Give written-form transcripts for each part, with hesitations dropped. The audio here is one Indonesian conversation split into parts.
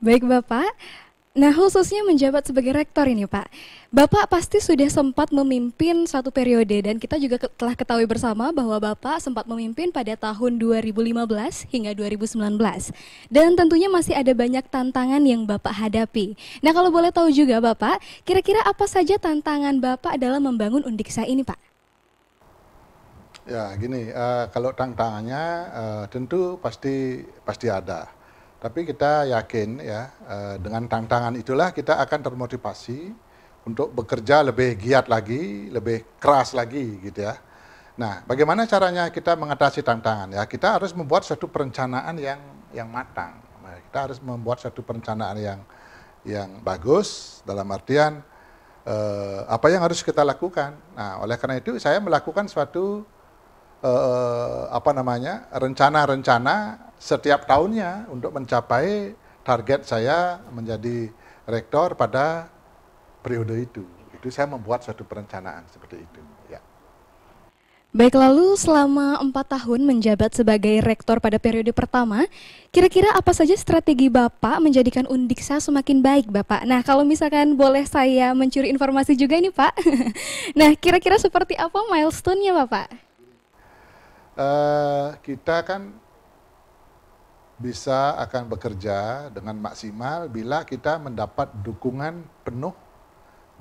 Baik Bapak, nah khususnya menjabat sebagai rektor ini Pak, Bapak pasti sudah sempat memimpin satu periode dan kita juga telah ketahui bersama bahwa Bapak sempat memimpin pada tahun 2015 hingga 2019. Dan tentunya masih ada banyak tantangan yang Bapak hadapi. Nah kalau boleh tahu juga Bapak, kira-kira apa saja tantangan Bapak dalam membangun Undiksa ini Pak? Ya, gini, kalau tantangannya tentu pasti pasti ada. Tapi kita yakin ya, dengan tantangan itulah kita akan termotivasi untuk bekerja lebih giat lagi, lebih keras lagi gitu ya. Nah, bagaimana caranya kita mengatasi tantangan ya? Kita harus membuat suatu perencanaan yang matang. Nah, kita harus membuat suatu perencanaan yang bagus dalam artian apa yang harus kita lakukan. Nah, oleh karena itu saya melakukan suatu rencana-rencana setiap tahunnya untuk mencapai target saya menjadi rektor pada periode itu. Itu saya membuat suatu perencanaan seperti itu. Ya. Baik, lalu selama 4 tahun menjabat sebagai rektor pada periode pertama, kira-kira apa saja strategi Bapak menjadikan Undiksa semakin baik, Bapak? Nah, kalau misalkan boleh saya mencuri informasi juga nih, Pak. Nah, kira-kira seperti apa milestone-nya, Bapak? Kita kan bisa akan bekerja dengan maksimal bila kita mendapat dukungan penuh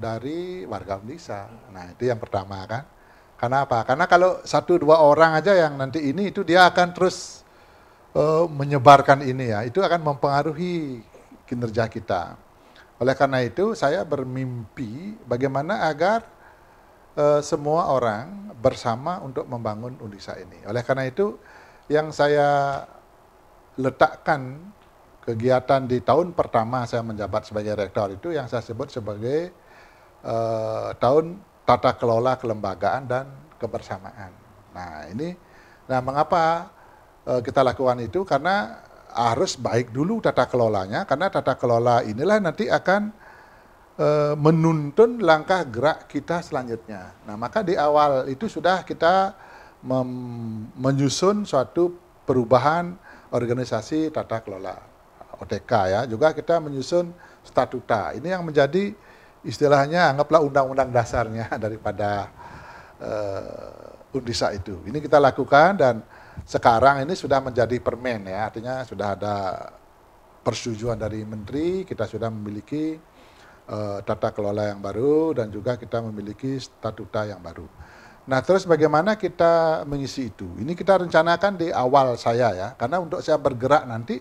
dari warga Undiksa. Nah, itu yang pertama kan. Karena apa? Karena kalau satu dua orang aja yang nanti ini itu dia akan terus menyebarkan ini ya, itu akan mempengaruhi kinerja kita. Oleh karena itu saya bermimpi bagaimana agar semua orang bersama untuk membangun Undiksa ini. Oleh karena itu yang saya letakkan kegiatan di tahun pertama saya menjabat sebagai rektor itu yang saya sebut sebagai tahun tata kelola kelembagaan dan kebersamaan. Nah ini, mengapa kita lakukan itu? Karena harus baik dulu tata kelolanya, karena tata kelola inilah nanti akan menuntun langkah gerak kita selanjutnya. Nah maka di awal itu sudah kita menyusun suatu perubahan organisasi tata kelola OTK ya. Juga kita menyusun statuta. Ini yang menjadi istilahnya anggaplah undang-undang dasarnya daripada Undiksa itu. Ini kita lakukan dan sekarang ini sudah menjadi permen ya, artinya sudah ada persetujuan dari menteri, kita sudah memiliki tata kelola yang baru dan juga kita memiliki statuta yang baru. Nah terus bagaimana kita mengisi itu? Ini kita rencanakan di awal saya ya, karena untuk saya bergerak nanti,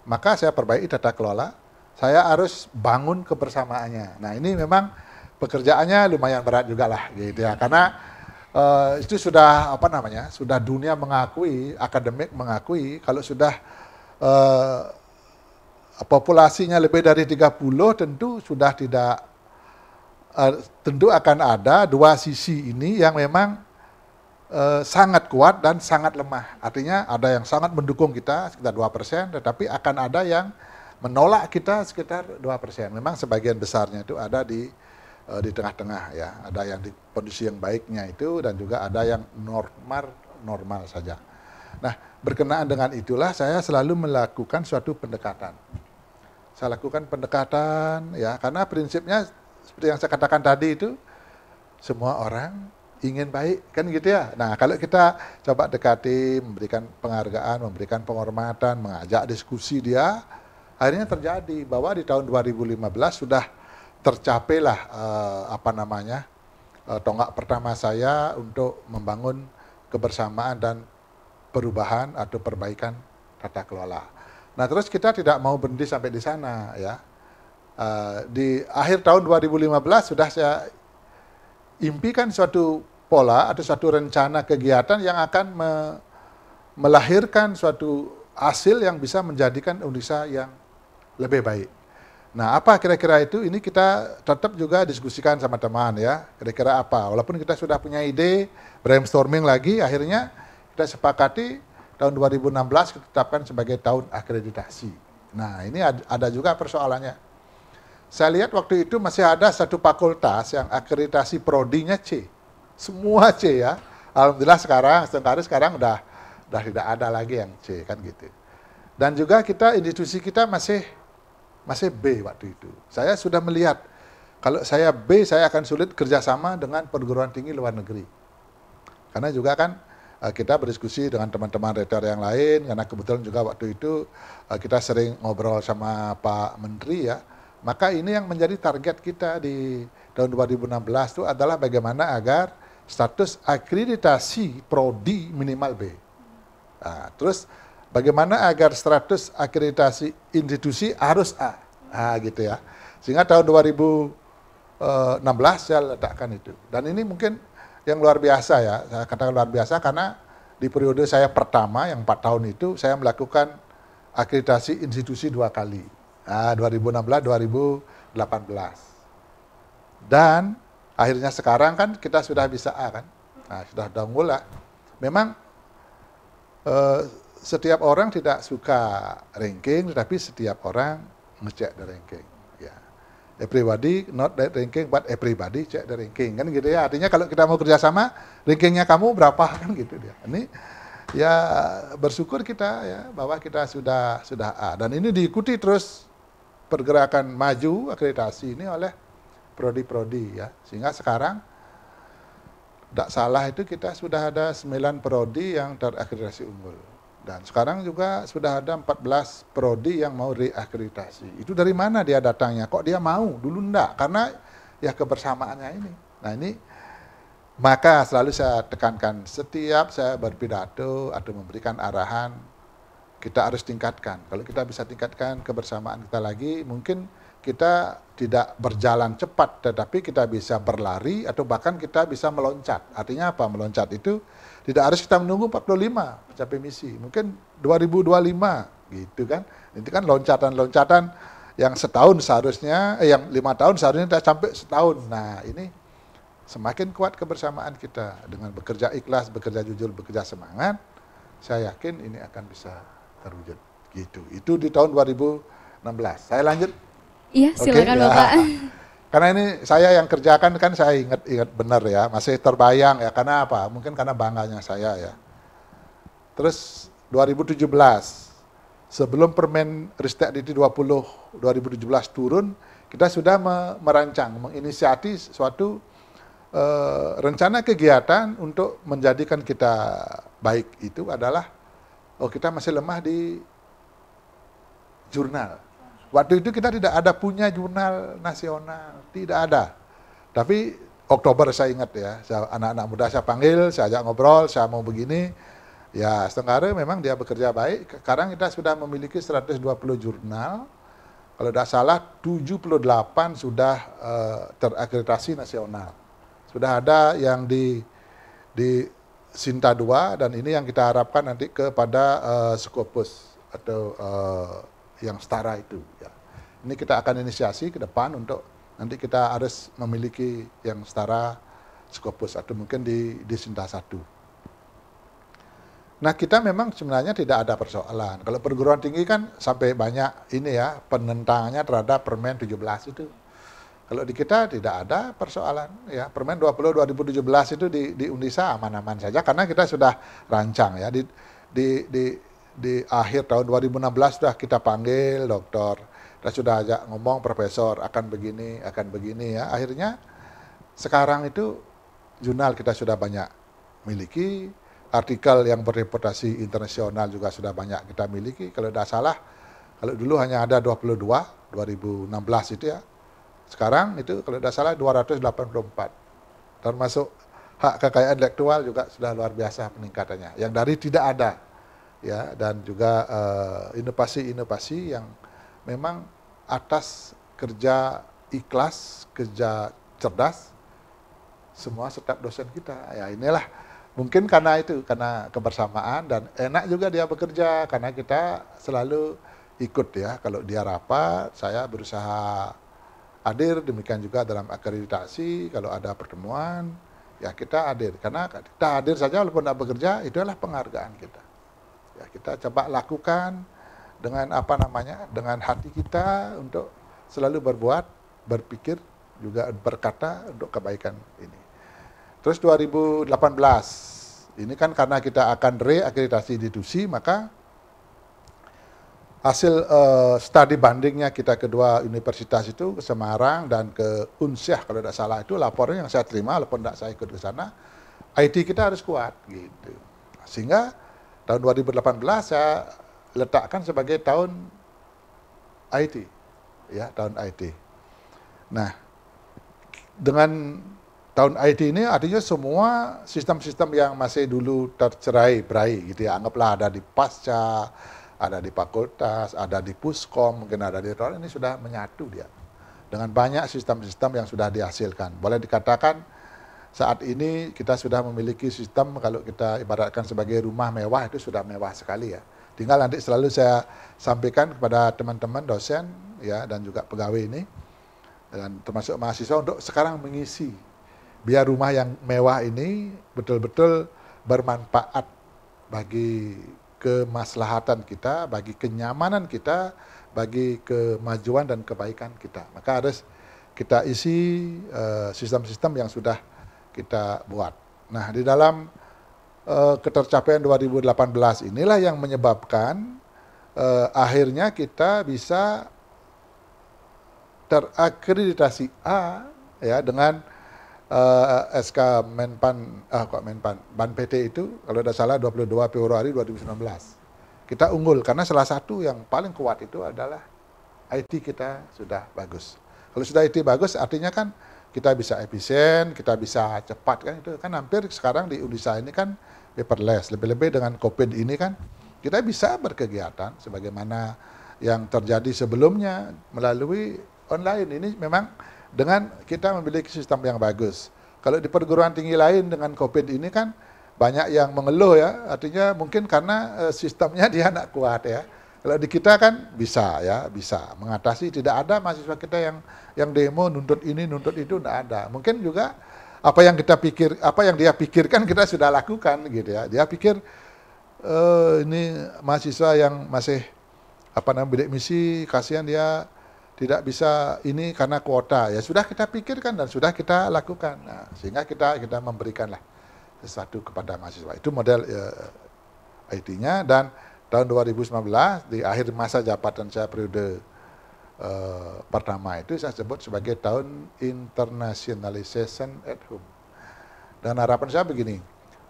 maka saya perbaiki tata kelola, saya harus bangun kebersamaannya. Nah ini memang pekerjaannya lumayan berat juga lah gitu ya, karena itu sudah sudah dunia mengakui, akademik mengakui kalau sudah populasinya lebih dari 30 tentu sudah tidak tentu akan ada dua sisi ini yang memang sangat kuat dan sangat lemah. Artinya ada yang sangat mendukung kita sekitar 2%, tetapi akan ada yang menolak kita sekitar 2%. Memang sebagian besarnya itu ada di tengah-tengah ya. Ada yang di kondisi yang baiknya itu dan juga ada yang normal saja. Nah, berkenaan dengan itulah saya selalu melakukan suatu pendekatan. Saya lakukan pendekatan ya, karena prinsipnya seperti yang saya katakan tadi itu semua orang ingin baik kan gitu ya. Nah kalau kita coba dekati, memberikan penghargaan, memberikan penghormatan, mengajak diskusi dia, akhirnya terjadi bahwa di tahun 2015 sudah tercapailah tonggak pertama saya untuk membangun kebersamaan dan perubahan atau perbaikan tata kelola. Nah terus kita tidak mau berhenti sampai di sana ya. Di akhir tahun 2015 sudah saya impikan suatu pola atau suatu rencana kegiatan yang akan melahirkan suatu hasil yang bisa menjadikan Undiksa yang lebih baik. Nah apa kira-kira itu? Ini kita tetap juga diskusikan sama teman ya, kira-kira apa. Walaupun kita sudah punya ide, brainstorming lagi, akhirnya kita sepakati tahun 2016 kita tetapkan sebagai tahun akreditasi. Nah ini ada juga persoalannya. Saya lihat waktu itu masih ada satu fakultas yang akreditasi prodinya C. Semua C ya. Alhamdulillah sekarang udah tidak ada lagi yang C kan gitu. Dan juga institusi kita masih masih B waktu itu. Saya sudah melihat, kalau saya B, saya akan sulit kerjasama dengan perguruan tinggi luar negeri. Karena juga kan kita berdiskusi dengan teman-teman rektor yang lain, karena kebetulan juga waktu itu kita sering ngobrol sama Pak Menteri ya. Maka ini yang menjadi target kita di tahun 2016 itu adalah bagaimana agar status akreditasi prodi minimal B. Nah, terus bagaimana agar status akreditasi institusi harus A. Nah, gitu ya. Sehingga tahun 2016 saya letakkan itu. Dan ini mungkin yang luar biasa ya, saya katakan luar biasa karena di periode saya pertama yang 4 tahun itu saya melakukan akreditasi institusi 2 kali. Nah, 2016, 2018. Dan akhirnya sekarang kan kita sudah bisa A kan. Nah, sudah unggul lah. Memang setiap orang tidak suka ranking, tetapi setiap orang ngecek the ranking. Ya. Everybody not that ranking, but everybody check the ranking kan gitu ya. Artinya kalau kita mau kerjasama, rankingnya kamu berapa kan gitu dia. Ini ya bersyukur kita ya bahwa kita sudah A dan ini diikuti terus pergerakan maju akreditasi ini oleh prodi-prodi ya. Sehingga sekarang tidak salah itu kita sudah ada 9 prodi yang terakreditasi unggul. Dan sekarang juga sudah ada 14 prodi yang mau reakreditasi. Itu dari mana dia datangnya? Kok dia mau? Dulu enggak, karena ya kebersamaannya ini. Nah ini, maka selalu saya tekankan, setiap saya berpidato atau memberikan arahan, kita harus tingkatkan. Kalau kita bisa tingkatkan kebersamaan kita lagi, mungkin kita tidak berjalan cepat, tetapi kita bisa berlari atau bahkan kita bisa meloncat. Artinya apa meloncat itu? Tidak harus kita menunggu 45 mencapai misi. Mungkin 2025 gitu kan. Itu kan loncatan-loncatan yang setahun seharusnya, yang 5 tahun seharusnya tidak sampai setahun. Nah ini semakin kuat kebersamaan kita dengan bekerja ikhlas, bekerja jujur, bekerja semangat. Saya yakin ini akan bisa terwujud. Gitu. Itu di tahun 2016. Saya lanjut. Iya, silakan ya. Bapak. Karena ini saya yang kerjakan kan saya ingat benar ya, masih terbayang ya. Karena apa? Mungkin karena bangganya saya ya. Terus 2017, sebelum Permen Ristek Dikti 20 2017 turun, kita sudah merancang, menginisiasi suatu rencana kegiatan untuk menjadikan kita baik itu adalah, kita masih lemah di jurnal. Waktu itu kita tidak ada punya jurnal nasional, tidak ada. Tapi Oktober saya ingat ya, anak-anak muda saya panggil, saya ajak ngobrol, saya mau begini. Ya Setengare memang dia bekerja baik. Sekarang kita sudah memiliki 120 jurnal. Kalau tidak salah 78 sudah terakreditasi nasional. Sudah ada yang di Sinta 2 dan ini yang kita harapkan nanti kepada Skopus atau yang setara itu. Ya. Ini kita akan inisiasi ke depan untuk nanti kita harus memiliki yang setara Skopus atau mungkin di Sinta 1. Nah kita memang sebenarnya tidak ada persoalan. Kalau perguruan tinggi kan sampai banyak ini ya penentangannya terhadap Permen 17 itu. Kalau di kita tidak ada persoalan ya. Permen 20 2017 itu di Undisa aman-aman saja karena kita sudah rancang ya di akhir tahun 2016 sudah kita panggil dokter, kita sudah ajak ngomong profesor akan begini ya. Akhirnya sekarang itu jurnal kita sudah banyak miliki, artikel yang berreputasi internasional juga sudah banyak kita miliki. Kalau tidak salah, kalau dulu hanya ada 22, 2016 itu ya. Sekarang itu kalau tidak salah 284. Termasuk hak kekayaan intelektual juga sudah luar biasa peningkatannya. Yang dari tidak ada. Ya, dan juga inovasi-inovasi yang memang atas kerja ikhlas, kerja cerdas semua setiap dosen kita. Ya inilah mungkin karena itu, karena kebersamaan dan enak juga dia bekerja karena kita selalu ikut ya. Kalau dia rapat, saya berusaha hadir, demikian juga dalam akreditasi, kalau ada pertemuan, ya kita hadir. Karena kita hadir saja walaupun tidak bekerja, itu adalah penghargaan kita. Ya, kita coba lakukan dengan dengan hati kita untuk selalu berbuat, berpikir, juga berkata untuk kebaikan ini. Terus 2018, ini kan karena kita akan reakreditasi institusi, maka hasil studi bandingnya kita kedua universitas itu ke Semarang dan ke Unsyah kalau tidak salah itu laporan yang saya terima walaupun tidak saya ikut ke sana, IT kita harus kuat gitu. Sehingga tahun 2018 saya letakkan sebagai tahun IT, ya tahun IT. Nah, dengan tahun IT ini artinya semua sistem-sistem yang masih dulu tercerai-berai gitu ya, anggaplah ada di Pasca, ada di Fakultas, ada di Puskom, mungkin ada di Rektorat, ini sudah menyatu dia. Dengan banyak sistem-sistem yang sudah dihasilkan. Boleh dikatakan saat ini kita sudah memiliki sistem, kalau kita ibaratkan sebagai rumah mewah itu sudah mewah sekali ya. Tinggal nanti selalu saya sampaikan kepada teman-teman dosen ya dan juga pegawai ini dan termasuk mahasiswa untuk sekarang mengisi biar rumah yang mewah ini betul-betul bermanfaat bagi kemaslahatan kita, bagi kenyamanan kita, bagi kemajuan dan kebaikan kita. Maka harus kita isi sistem-sistem yang sudah kita buat. Nah, di dalam ketercapaian 2018 inilah yang menyebabkan akhirnya kita bisa terakreditasi A ya dengan SK Menpan, Ban PT itu kalau tidak salah 22 Februari 2019. Kita unggul karena salah satu yang paling kuat itu adalah IT kita sudah bagus. Kalau sudah IT bagus artinya kan kita bisa efisien, kita bisa cepat kan itu kan hampir sekarang di Unisa ini kan paperless. Lebih-lebih dengan COVID ini kan kita bisa berkegiatan sebagaimana yang terjadi sebelumnya melalui online. Ini memang dengan kita memiliki sistem yang bagus. Kalau di perguruan tinggi lain dengan COVID ini kan banyak yang mengeluh ya, artinya mungkin karena sistemnya dia tidak kuat ya. Kalau di kita kan bisa ya, bisa mengatasi. Tidak ada mahasiswa kita yang demo nuntut ini, nuntut itu, tidak ada. Mungkin juga apa yang kita pikir, apa yang dia pikirkan kita sudah lakukan gitu ya. Dia pikir ini mahasiswa yang masih bidik misi, kasihan dia tidak bisa ini karena kuota, ya sudah kita pikirkan dan sudah kita lakukan. Nah, sehingga kita memberikanlah sesuatu kepada mahasiswa. Itu model IT-nya dan tahun 2019 di akhir masa jabatan saya periode pertama itu saya sebut sebagai tahun internationalization at home. Dan harapan saya begini,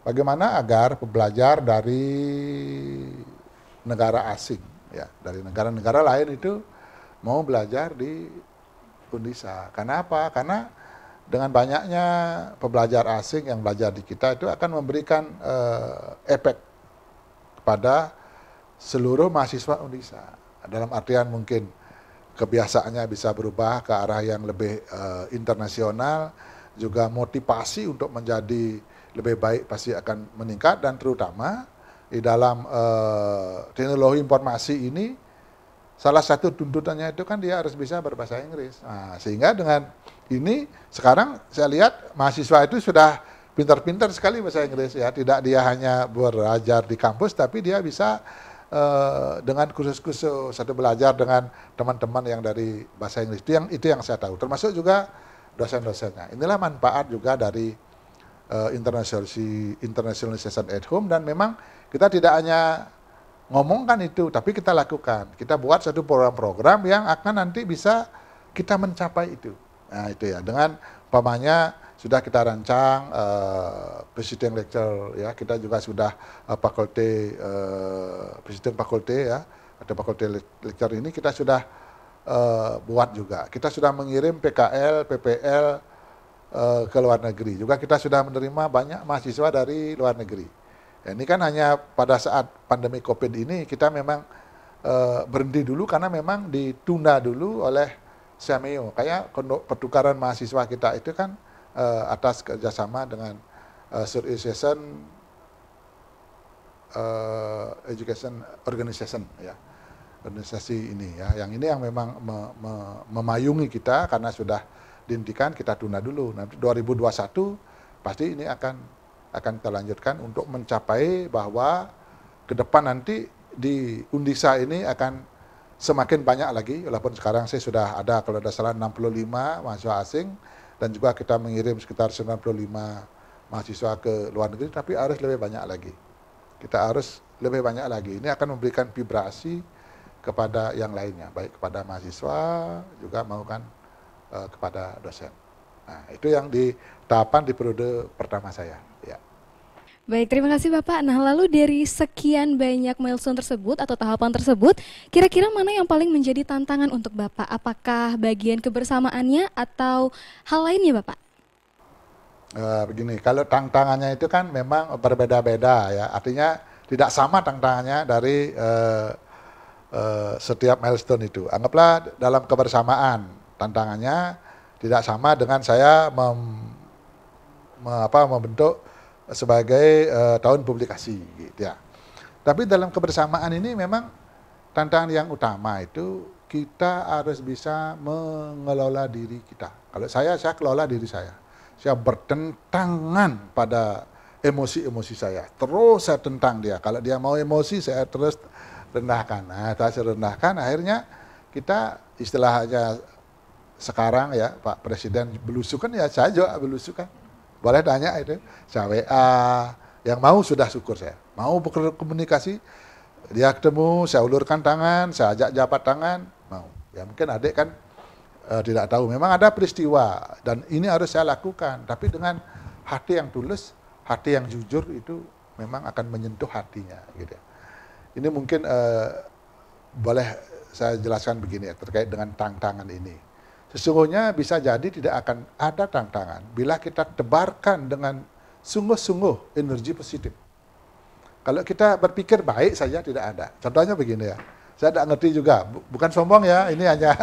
bagaimana agar pembelajar dari negara asing, ya dari negara-negara lain itu mau belajar di Undisa. Karena apa? Karena dengan banyaknya pembelajar asing yang belajar di kita itu akan memberikan efek kepada seluruh mahasiswa Undisa. Dalam artian mungkin kebiasaannya bisa berubah ke arah yang lebih internasional, juga motivasi untuk menjadi lebih baik pasti akan meningkat, dan terutama di dalam teknologi informasi ini salah satu tuntutannya itu kan dia harus bisa berbahasa Inggris. Nah, sehingga dengan ini sekarang saya lihat mahasiswa itu sudah pintar-pintar sekali bahasa Inggris ya. Tidak dia hanya belajar di kampus, tapi dia bisa dengan kursus-kursus atau belajar dengan teman-teman yang dari bahasa Inggris. Itu yang saya tahu. Termasuk juga dosen-dosennya. Inilah manfaat juga dari internationalization at home, dan memang kita tidak hanya ngomongkan itu, tapi kita lakukan. Kita buat satu program-program yang akan nanti bisa kita mencapai itu. Nah itu ya, dengan umpamanya sudah kita rancang visiting lecture ya, kita juga sudah visiting faculty ya, atau faculty lecture ini kita sudah buat juga. Kita sudah mengirim PKL, PPL ke luar negeri. Juga kita sudah menerima banyak mahasiswa dari luar negeri. Ya, ini kan hanya pada saat pandemi COVID ini kita memang berhenti dulu karena memang ditunda dulu oleh Sameo. Kayak pertukaran mahasiswa kita itu kan atas kerjasama dengan Southeast Asian Education Organization ya, organisasi ini ya. Yang ini yang memang memayungi kita karena sudah dihentikan, kita tunda dulu. Nanti 2021 pasti ini akan kita lanjutkan untuk mencapai bahwa ke depan nanti di Undisa ini akan semakin banyak lagi, walaupun sekarang saya sudah ada kalau tidak salah 65 mahasiswa asing, dan juga kita mengirim sekitar 95 mahasiswa ke luar negeri, tapi harus lebih banyak lagi. Kita harus lebih banyak lagi. Ini akan memberikan vibrasi kepada yang lainnya, baik kepada mahasiswa juga maupun kepada dosen. Nah, itu yang di tahapan di periode pertama saya. Ya. Baik, terima kasih Bapak. Nah, lalu dari sekian banyak milestone tersebut atau tahapan tersebut, kira-kira mana yang paling menjadi tantangan untuk Bapak? Apakah bagian kebersamaannya atau hal lainnya, Bapak? Begini, kalau tantangannya itu kan memang berbeda-beda ya, artinya tidak sama tantangannya dari setiap milestone itu. Anggaplah dalam kebersamaan, tantangannya tidak sama dengan saya membentuk sebagai tahun publikasi gitu ya. Tapi dalam kebersamaan ini memang tantangan yang utama itu kita harus bisa mengelola diri kita. Kalau saya kelola diri saya. Saya bertentangan pada emosi-emosi saya. Terus saya tentang dia. Kalau dia mau emosi saya terus rendahkan. Nah, saya rendahkan akhirnya kita istilahnya sekarang ya Pak Presiden belusukan ya saya juga belusukan. Boleh tanya itu, saya WA, yang mau sudah syukur saya. Mau berkomunikasi, dia ketemu, saya ulurkan tangan, saya ajak jabat tangan, mau. Ya mungkin adik kan tidak tahu, memang ada peristiwa, dan ini harus saya lakukan. Tapi dengan hati yang tulus, hati yang jujur itu memang akan menyentuh hatinya. Gitu ya. Ini mungkin boleh saya jelaskan begini ya, terkait dengan tantangan ini. Sesungguhnya bisa jadi tidak akan ada tantangan bila kita tebarkan dengan sungguh-sungguh energi positif. Kalau kita berpikir baik saja tidak ada. Contohnya begini ya, saya tidak ngerti juga, bukan sombong ya, ini hanya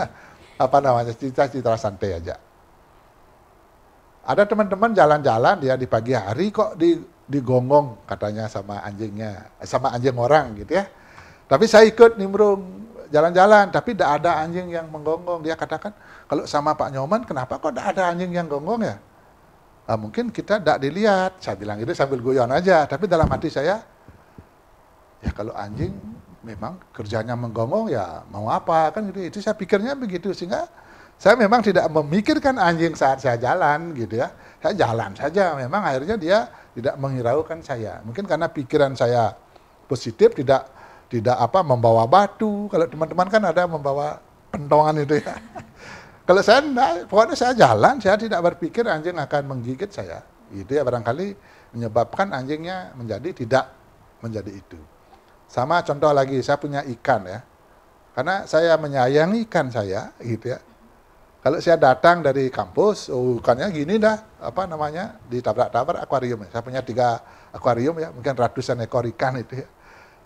cerita-cerita santai aja. Ada teman-teman jalan-jalan dia di pagi hari kok digonggong katanya sama anjingnya, sama anjing orang gitu ya. Tapi saya ikut nimbrung jalan-jalan, tapi tidak ada anjing yang menggonggong. Dia katakan, kalau sama Pak Nyoman, kenapa kok tidak ada anjing yang gonggong ya? Mungkin kita tidak dilihat. Saya bilang itu sambil guyon aja. Tapi dalam hati saya, ya kalau anjing memang kerjanya menggonggong ya mau apa kan gitu. Itu saya pikirnya begitu, sehingga saya memang tidak memikirkan anjing saat saya jalan gitu ya. Saya jalan saja. Memang akhirnya dia tidak menghiraukan saya. Mungkin karena pikiran saya positif, tidak membawa batu. Kalau teman-teman kan ada membawa pentongan itu ya. Kalau saya enggak, pokoknya saya jalan, saya tidak berpikir anjing akan menggigit saya. Itu ya barangkali menyebabkan anjingnya tidak menjadi itu. Sama contoh lagi, saya punya ikan ya. Karena saya menyayangi ikan saya gitu ya. Kalau saya datang dari kampus, ikannya gini dah, ditabrak-tabrak akuarium. Saya punya 3 akuarium ya, mungkin ratusan ekor ikan itu ya.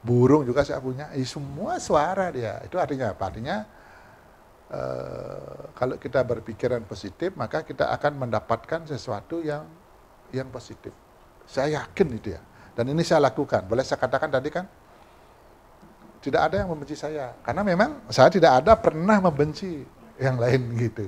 Burung juga saya punya, semua suara dia. Itu artinya apa? Artinya kalau kita berpikiran positif, maka kita akan mendapatkan sesuatu yang positif. Saya yakin itu ya. Dan ini saya lakukan. Boleh saya katakan tadi kan, tidak ada yang membenci saya. Karena memang saya tidak ada pernah membenci yang lain gitu.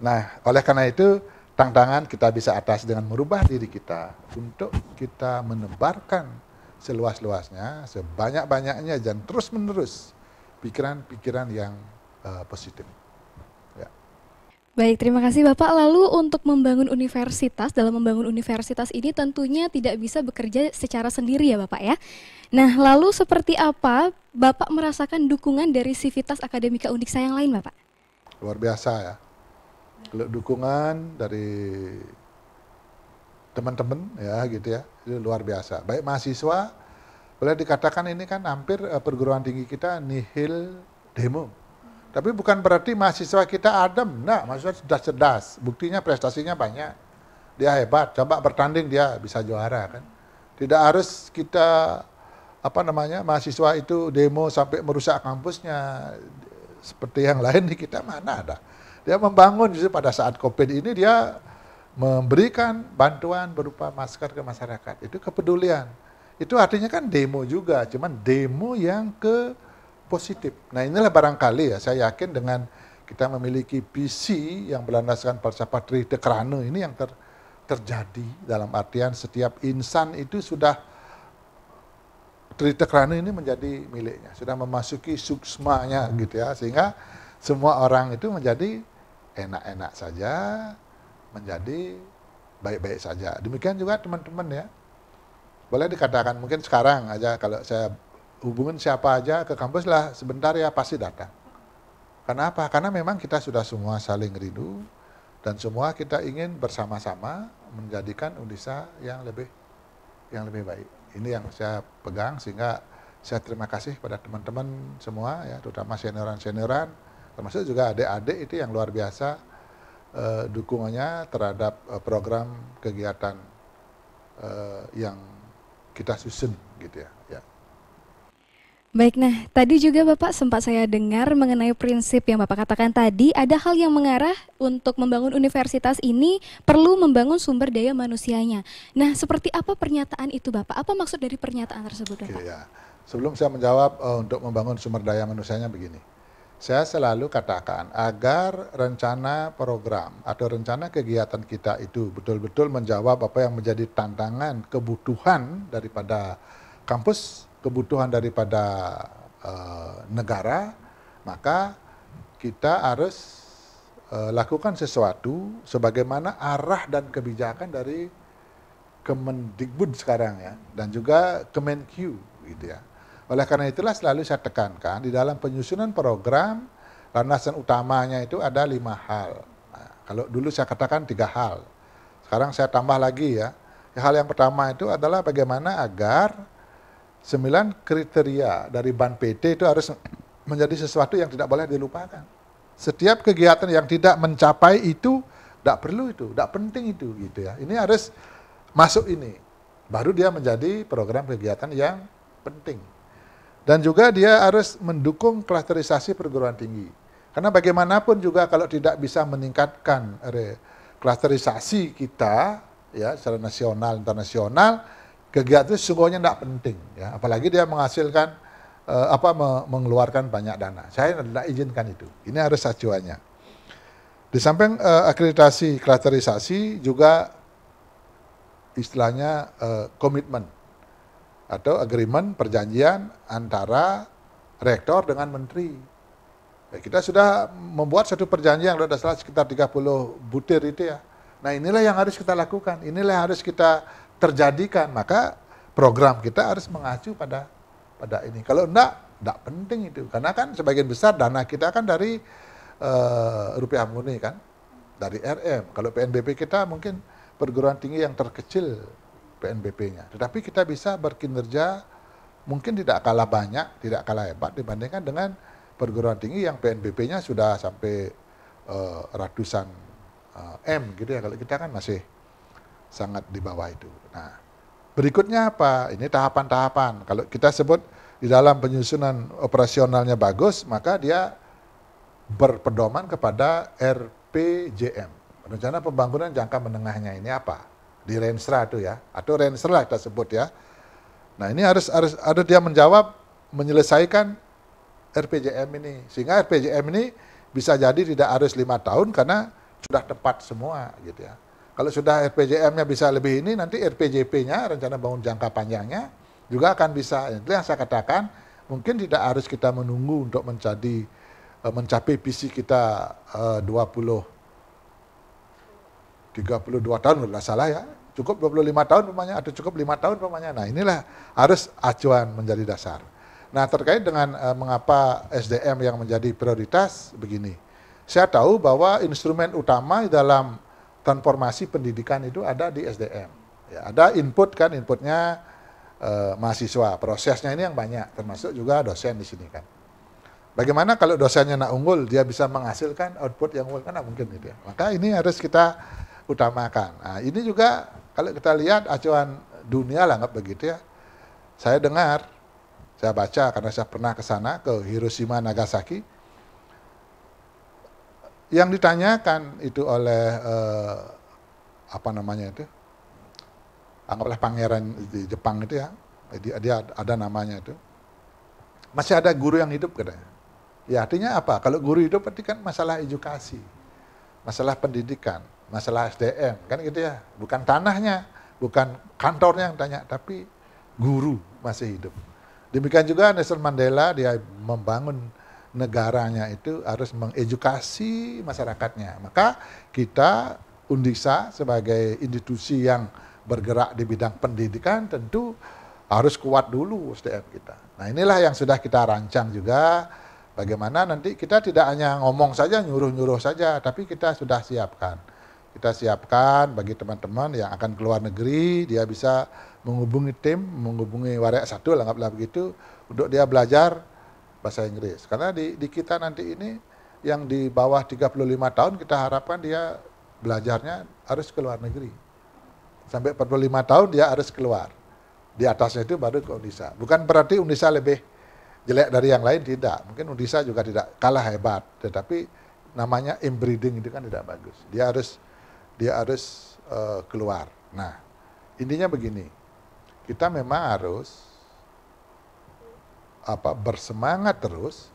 Nah, oleh karena itu, tantangan kita bisa atasi dengan merubah diri kita untuk kita menebarkan seluas-luasnya, sebanyak-banyaknya dan terus-menerus pikiran-pikiran yang positif. Ya. Baik, terima kasih Bapak. Lalu untuk membangun universitas, dalam membangun universitas ini tentunya tidak bisa bekerja secara sendiri ya Bapak ya. Nah, lalu seperti apa Bapak merasakan dukungan dari Civitas Akademika Undiksa yang lain Bapak? Luar biasa ya. Kalau dukungan dari teman-teman ya gitu ya, itu luar biasa. Baik mahasiswa, boleh dikatakan ini kan hampir perguruan tinggi kita nihil demo. Tapi bukan berarti mahasiswa kita adem, enggak, mahasiswa sudah cerdas. Buktinya prestasinya banyak. Dia hebat, coba bertanding dia bisa juara kan. Tidak harus kita mahasiswa itu demo sampai merusak kampusnya. Seperti yang lain di kita mana ada. Dia membangun justru pada saat Covid ini dia memberikan bantuan berupa masker ke masyarakat. Itu kepedulian. Itu artinya kan demo juga, cuman demo yang positif. Nah inilah barangkali ya, saya yakin dengan kita memiliki visi yang berlandaskan falsafah Trite Krane ini yang terjadi dalam artian setiap insan itu sudah Trite Krane ini menjadi miliknya, sudah memasuki suksmanya gitu ya, sehingga semua orang itu menjadi enak-enak saja, menjadi baik-baik saja. Demikian juga teman-teman ya. Boleh dikatakan mungkin sekarang aja kalau saya hubungin siapa aja ke kampus lah, sebentar ya pasti datang. Kenapa? Karena memang kita sudah semua saling rindu dan semua kita ingin bersama-sama menjadikan Undisa yang lebih baik. Ini yang saya pegang, sehingga saya terima kasih pada teman-teman semua ya, terutama senioran-senioran, termasuk juga adik-adik itu yang luar biasa dukungannya terhadap program kegiatan yang kita susun gitu ya. Baik, nah tadi juga Bapak sempat saya dengar mengenai prinsip yang Bapak katakan tadi, ada hal yang mengarah untuk membangun universitas ini perlu membangun sumber daya manusianya. Nah, seperti apa pernyataan itu Bapak? Apa maksud dari pernyataan tersebut Bapak? Oke, ya. Sebelum saya menjawab untuk membangun sumber daya manusianya begini. Saya selalu katakan agar rencana program atau rencana kegiatan kita itu betul-betul menjawab apa yang menjadi tantangan, kebutuhan daripada kampus, kebutuhan daripada negara, maka kita harus lakukan sesuatu sebagaimana arah dan kebijakan dari Kemendikbud sekarang ya, dan juga Kemenq gitu ya. Oleh karena itulah selalu saya tekankan di dalam penyusunan program, landasan utamanya itu ada 5 hal. Nah, kalau dulu saya katakan 3 hal, sekarang saya tambah lagi ya. Hal yang pertama itu adalah bagaimana agar 9 kriteria dari Ban PT itu harus menjadi sesuatu yang tidak boleh dilupakan. Setiap kegiatan yang tidak mencapai itu, tidak perlu itu, tidak penting itu gitu ya. Ini harus masuk ini, baru dia menjadi program kegiatan yang penting. Dan juga dia harus mendukung klasterisasi perguruan tinggi. Karena bagaimanapun juga kalau tidak bisa meningkatkan klasterisasi kita ya secara nasional, internasional, kegiatan itu sesungguhnya tidak penting ya. Apalagi dia menghasilkan mengeluarkan banyak dana. Saya tidak izinkan itu. Ini harus acuannya. Di samping akreditasi klasterisasi juga istilahnya komitmen atau agreement, perjanjian antara rektor dengan menteri. Kita sudah membuat satu perjanjian, kalau tidak salah sekitar 30 butir itu ya. Nah inilah yang harus kita lakukan, inilah yang harus kita terjadikan. Maka program kita harus mengacu pada ini. Kalau enggak penting itu. Karena kan sebagian besar dana kita kan dari rupiah murni kan, dari RM. Kalau PNBP kita mungkin perguruan tinggi yang terkecil PNBP-nya. Tetapi kita bisa berkinerja mungkin tidak kalah banyak, tidak kalah hebat dibandingkan dengan perguruan tinggi yang PNBP-nya sudah sampai ratusan M gitu ya. Kalau kita kan masih sangat di bawah itu. Nah, berikutnya apa? Ini tahapan-tahapan. Kalau kita sebut di dalam penyusunan operasionalnya bagus, maka dia berpedoman kepada RPJM. Rencana pembangunan jangka menengahnya ini apa? Di Renstra itu ya, atau Renstra kita sebut ya. Nah ini harus ada dia menjawab, menyelesaikan RPJM ini, sehingga RPJM ini bisa jadi tidak harus 5 tahun karena sudah tepat semua gitu ya. Kalau sudah RPJM-nya bisa lebih ini, nanti RPJP-nya, rencana bangun jangka panjangnya juga akan bisa. Itu yang saya katakan, mungkin tidak harus kita menunggu untuk mencapai visi kita 32 tahun, tidak salah ya. Cukup 25 tahun umpamanya, atau cukup 5 tahun umpamanya. Nah inilah harus acuan menjadi dasar. Nah terkait dengan mengapa SDM yang menjadi prioritas, begini. Saya tahu bahwa instrumen utama dalam transformasi pendidikan itu ada di SDM. Ya, ada input kan, inputnya mahasiswa. Prosesnya ini yang banyak, termasuk juga dosen di sini kan. Bagaimana kalau dosennya nak unggul, dia bisa menghasilkan output yang unggul, kan mungkin gitu ya. Maka ini harus kita utamakan. Nah, ini juga kalau kita lihat acuan dunia lah, nggak begitu ya. Saya dengar, saya baca karena saya pernah ke sana, ke Hiroshima, Nagasaki. Yang ditanyakan itu oleh apa namanya itu, anggaplah pangeran di Jepang itu ya, dia ada namanya itu. Masih ada guru yang hidup katanya. Ya artinya apa? Kalau guru hidup berarti kan masalah edukasi, masalah pendidikan, masalah SDM, kan gitu ya. Bukan tanahnya, bukan kantornya yang tanya, tapi guru masih hidup. Demikian juga Nelson Mandela, dia membangun negaranya itu harus mengedukasi masyarakatnya. Maka kita Undisa sebagai institusi yang bergerak di bidang pendidikan tentu harus kuat dulu SDM kita. Nah inilah yang sudah kita rancang juga, bagaimana nanti kita tidak hanya ngomong saja, nyuruh-nyuruh saja, tapi kita sudah siapkan. Kita siapkan bagi teman-teman yang akan keluar negeri, dia bisa menghubungi tim, menghubungi Waria Satu, anggaplah begitu, untuk dia belajar bahasa Inggris. Karena di kita nanti ini, yang di bawah 35 tahun, kita harapkan dia belajarnya harus ke luar negeri. Sampai 45 tahun dia harus keluar. Di atasnya itu baru ke Undisa. Bukan berarti Undisa lebih jelek dari yang lain, tidak. Mungkin Undisa juga tidak kalah hebat, tetapi namanya inbreeding itu kan tidak bagus. Dia harus keluar. Nah, intinya begini, kita memang harus bersemangat terus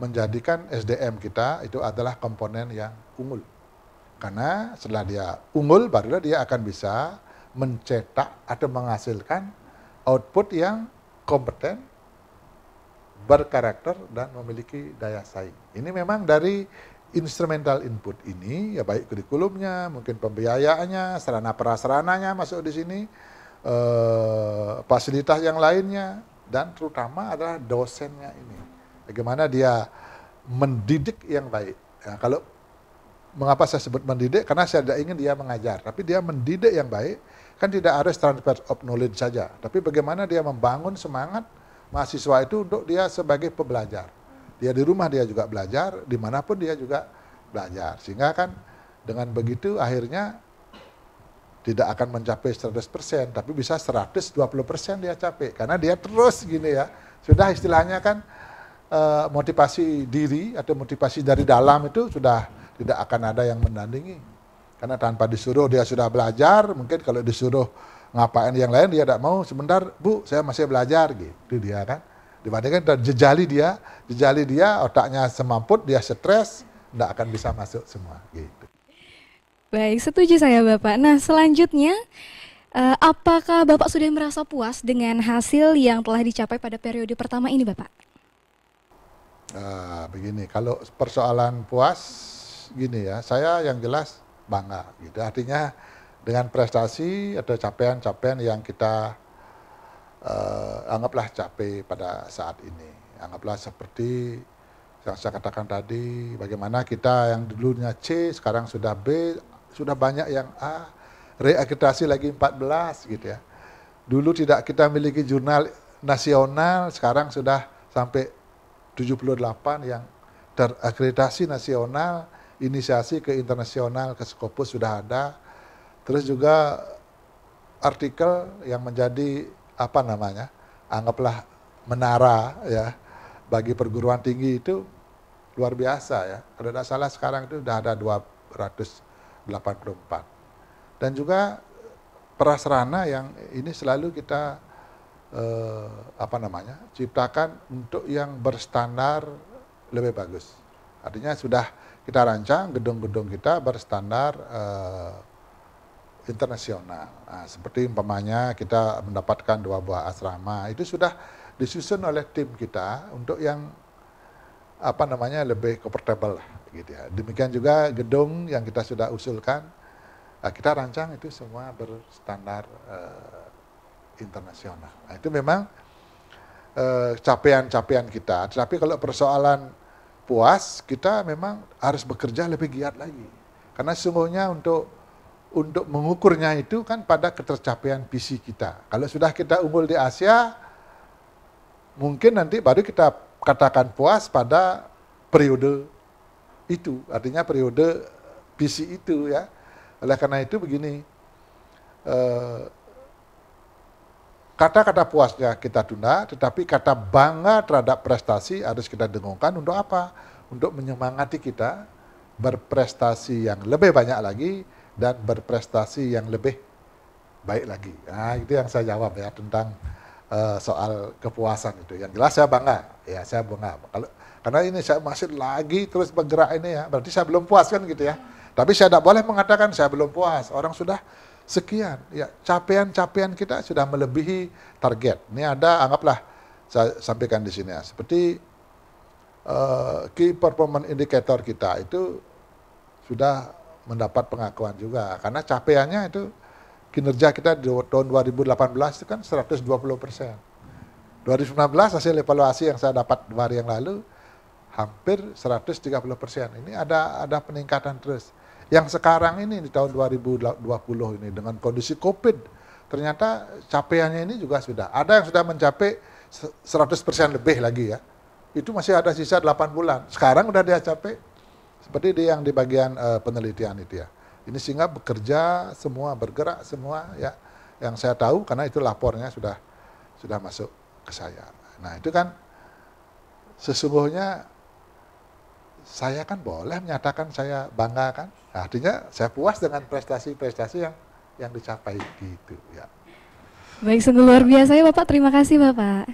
menjadikan SDM kita itu adalah komponen yang unggul. Karena setelah dia unggul, barulah dia akan bisa mencetak atau menghasilkan output yang kompeten, berkarakter, dan memiliki daya saing. Ini memang dari instrumental input ini, ya baik kurikulumnya, mungkin pembiayaannya, sarana prasarananya masuk di sini, fasilitas yang lainnya, dan terutama adalah dosennya ini. Bagaimana dia mendidik yang baik. Ya, kalau mengapa saya sebut mendidik? Karena saya tidak ingin dia mengajar, tapi dia mendidik yang baik. Kan tidak harus transfer of knowledge saja, tapi bagaimana dia membangun semangat mahasiswa itu untuk dia sebagai pembelajar. Dia di rumah dia juga belajar, dimanapun dia juga belajar. Sehingga kan dengan begitu akhirnya tidak akan mencapai 100%, tapi bisa 120% dia capai. Karena dia terus gini ya, sudah istilahnya kan motivasi diri atau motivasi dari dalam itu sudah tidak akan ada yang menandingi. Karena tanpa disuruh dia sudah belajar, mungkin kalau disuruh ngapain yang lain dia tidak mau, sebentar Bu, saya masih belajar, gitu dia kan. Dibandingkan jejali dia otaknya semamput, dia stres, tidak akan bisa masuk semua, gitu. Baik, setuju saya Bapak. Nah, selanjutnya, apakah Bapak sudah merasa puas dengan hasil yang telah dicapai pada periode pertama ini, Bapak? Begini, kalau persoalan puas, gini ya, saya yang jelas bangga, gitu. Artinya dengan prestasi atau capaian-capaian yang kita anggaplah capai pada saat ini. Anggaplah seperti yang saya katakan tadi, bagaimana kita yang dulunya C, sekarang sudah B, sudah banyak yang A, reakreditasi lagi 14 gitu ya. Dulu tidak kita miliki jurnal nasional, sekarang sudah sampai 78 yang terakreditasi nasional, inisiasi ke internasional, ke Scopus sudah ada. Terus juga artikel yang menjadi anggaplah menara ya bagi perguruan tinggi itu luar biasa ya. Kalau tidak salah sekarang itu sudah ada 284. Dan juga prasarana yang ini selalu kita ciptakan untuk yang berstandar lebih bagus. Artinya sudah kita rancang gedung-gedung kita berstandar internasional. Nah, seperti umpamanya kita mendapatkan 2 buah asrama, itu sudah disusun oleh tim kita untuk yang lebih comfortable lah, gitu ya. Demikian juga gedung yang kita sudah usulkan, kita rancang itu semua berstandar internasional. Nah, itu memang capaian-capaian kita. Tetapi kalau persoalan puas, kita memang harus bekerja lebih giat lagi. Karena sesungguhnya untuk mengukurnya itu kan pada ketercapaian visi kita. Kalau sudah kita unggul di Asia, mungkin nanti baru kita katakan puas pada periode itu. Artinya periode visi itu ya. Oleh karena itu begini, kata-kata puasnya kita tunda, tetapi kata bangga terhadap prestasi harus kita dengungkan untuk apa? Untuk menyemangati kita berprestasi yang lebih banyak lagi dan berprestasi yang lebih baik lagi. Nah, itu yang saya jawab ya tentang soal kepuasan itu. Yang jelas saya bangga, ya saya bangga. Karena ini saya masih lagi terus bergerak ini ya, berarti saya belum puas kan gitu ya. Tapi saya tidak boleh mengatakan saya belum puas. Orang sudah sekian, ya capaian-capaian kita sudah melebihi target. Ini ada, anggaplah saya sampaikan di sini ya, seperti key performance indicator kita itu sudah mendapat pengakuan juga, karena capaiannya itu kinerja kita di tahun 2018 itu kan 120%. 2019 hasil evaluasi yang saya dapat 2 hari yang lalu hampir 130%. Ini ada peningkatan terus. Yang sekarang ini di tahun 2020 ini dengan kondisi COVID, ternyata capaiannya ini juga sudah ada yang sudah mencapai 100% lebih lagi ya. Itu masih ada sisa 8 bulan. Sekarang udah dia capai seperti yang di bagian penelitian itu ya. Ini sehingga bekerja semua, bergerak semua ya. Yang saya tahu karena itu lapornya sudah masuk ke saya. Nah itu kan sesungguhnya saya kan boleh menyatakan saya bangga kan. Artinya saya puas dengan prestasi-prestasi yang dicapai gitu ya. Baik, sungguh luar biasa ya Bapak. Terima kasih Bapak.